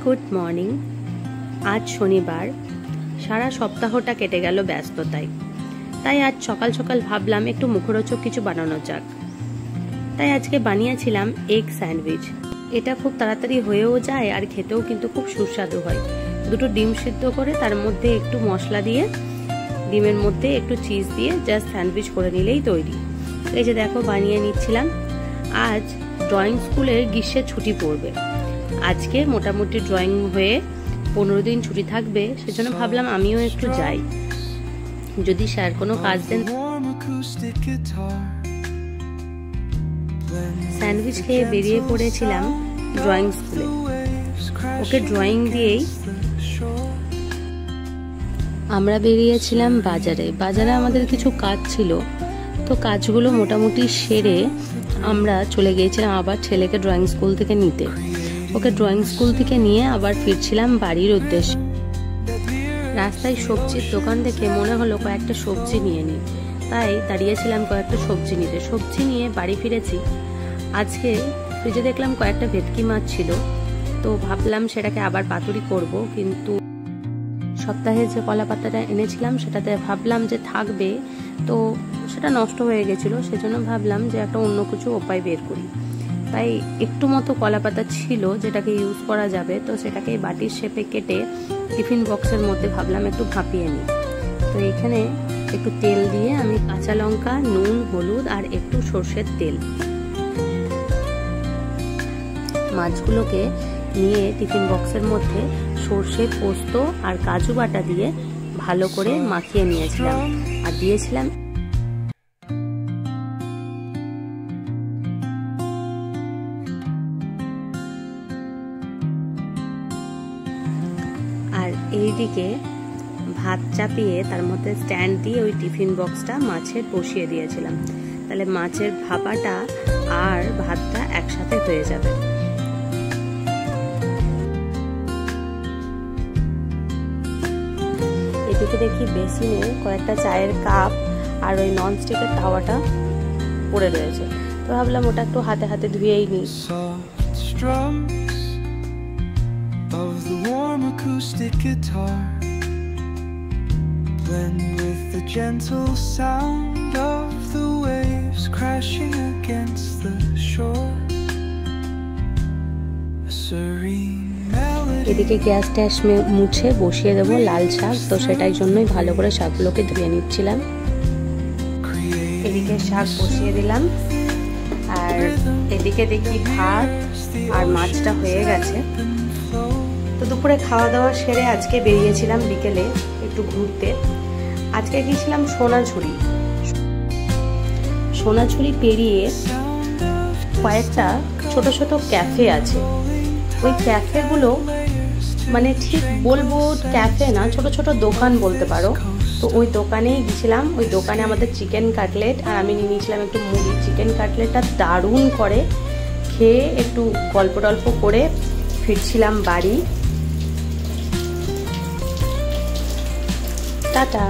Good morning. আজ শনিবার, সারা সপ্তাহটা কেটে গেল ব্যস্ততায়। তাই আজ সকাল সকাল ভাবলাম একটু মুখরোচক কিছু বানানো যাক। তাই আজকে বানিয়েছিলাম এগ স্যান্ডউইচ। এটা খুব তাড়াতাড়ি হয়েও যায় আর খেতেও কিন্তু খুব সুস্বাদু হয়। দুটো ডিম সিদ্ধ করে তার মধ্যে একটু মশলা দিয়ে, ডিমের মধ্যে একটু চিজ দিয়ে জাস্ট স্যান্ডউইচ করে নিলেই তৈরি। এই যে দেখো বানিয়ে নিচ্ছিলাম। আজ ড্রয়িং স্কুলের গ্রীষ্মের ছুটি পড়বে। আজকে মোটামুটি ড্রয়িং হয়ে 15 দিন ছুটি থাকবে, সেজন্য ভাবলাম আমিও একটু যাই, যদি স্যার কোনো কাজ দেন। স্যান্ডউইচ খেয়ে বেরিয়ে পড়েছিলাম ড্রয়িং স্কুলে। ওকে ড্রয়িং দিয়েই আমরা বেরিয়েছিলাম বাজারে। বাজারে আমাদের কিছু কাজ ছিল, তো কাজগুলো মোটামুটি সেরে আমরা চলে গিয়েছিলাম আবার ছেলেকে ড্রয়িং স্কুল থেকে নিতে। ওকে ড্রয়িং স্কুল থেকে নিয়ে আবার ফিরছিলাম বাড়ির উদ্দেশ্যে। রাস্তায় সবজির দোকান দেখে মনে হলো কয়েকটা সবজি নিয়ে নিই, তাই দাঁড়িয়েছিলাম কয়েকটা সবজি নিতে। সবজি নিয়ে বাড়ি ফিরেছি। আজকে ফ্রিজে দেখলাম কয়েকটা ভেটকি মাছ ছিল, তো ভাবলাম সেটাকে আবার পাতুরি করব, কিন্তু সপ্তাহে যে কলা পাতাটা এনেছিলাম সেটাতে ভাবলাম যে থাকবে, তো সেটা নষ্ট হয়ে গেছিলো। সেজন্য ভাবলাম যে একটা অন্য কিছু উপায় বের করি। তাই একটু মতো কলা পাতা ছিল যেটাকে ইউজ করা যাবে, তো সেটাকে বাটির শেপে কেটে টিফিন বক্সের মধ্যে ভাবলাম একটু ভাপিয়ে নিই। তো এখানে একটু তেল দিয়ে আমি কাঁচা লঙ্কা, নুন, হলুদ আর একটু সর্ষের তেল, মাছগুলোকে নিয়ে টিফিন বক্সের মধ্যে সর্ষে, পোস্ত আর কাজু বাটা দিয়ে ভালো করে মাখিয়ে নিয়েছিলাম আর দিয়েছিলাম আর এইদিকে ভাত চাপিয়ে তার মধ্যে স্ট্যান্ড দিয়ে ওই টিফিন বক্সটা মাছের বসিয়ে দিয়েছিলাম। তাহলে মাছের ভাপাটা আর ভাতটা একসাথে হয়ে যাবে। এদিকে দেখি বেসিনে কয়েকটা চায়ের কাপ আর ওই ননস্টিকের তাওয়াটা পড়ে রয়েছে, তো ভাবলাম ওটা একটু হাতে হাতে ধুয়েই নিই। Of the warm acoustic guitar blend with the gentle sound of the waves crashing against the shore. A serene melody. এদিকে গ্যাস ট্যাস মুছে বসিয়ে দেবো লাল শাক, তো সেটাই জন্যই ভালো করে শাকগুলোকে ধুয়ে নিচ্ছিলাম। এদিকে শাক বসিয়ে দিলাম আর এদিকে দেখি ভাত আর মাছটা হয়ে গেছে। তো দুপুরে খাওয়া দাওয়া সেরে আজকে বেরিয়েছিলাম বিকেলে একটু ঘুরতে। আজকে গিয়েছিলাম সোনাঝুরি পেরিয়ে কয়েকটা ছোট ছোট ক্যাফে আছে। ওই ক্যাফেগুলো মানে ঠিক বলবো ক্যাফে না, ছোট ছোট দোকান বলতে পারো। তো ওই দোকানেই গেছিলাম। ওই দোকানে আমাদের চিকেন কাটলেট আর আমি নিয়ে নিয়েছিলাম একটু মুড়ি। চিকেন কাটলেটটা দারুণ করে খেয়ে একটু গল্প টল্প করে ফিরছিলাম বাড়ি। টাটা।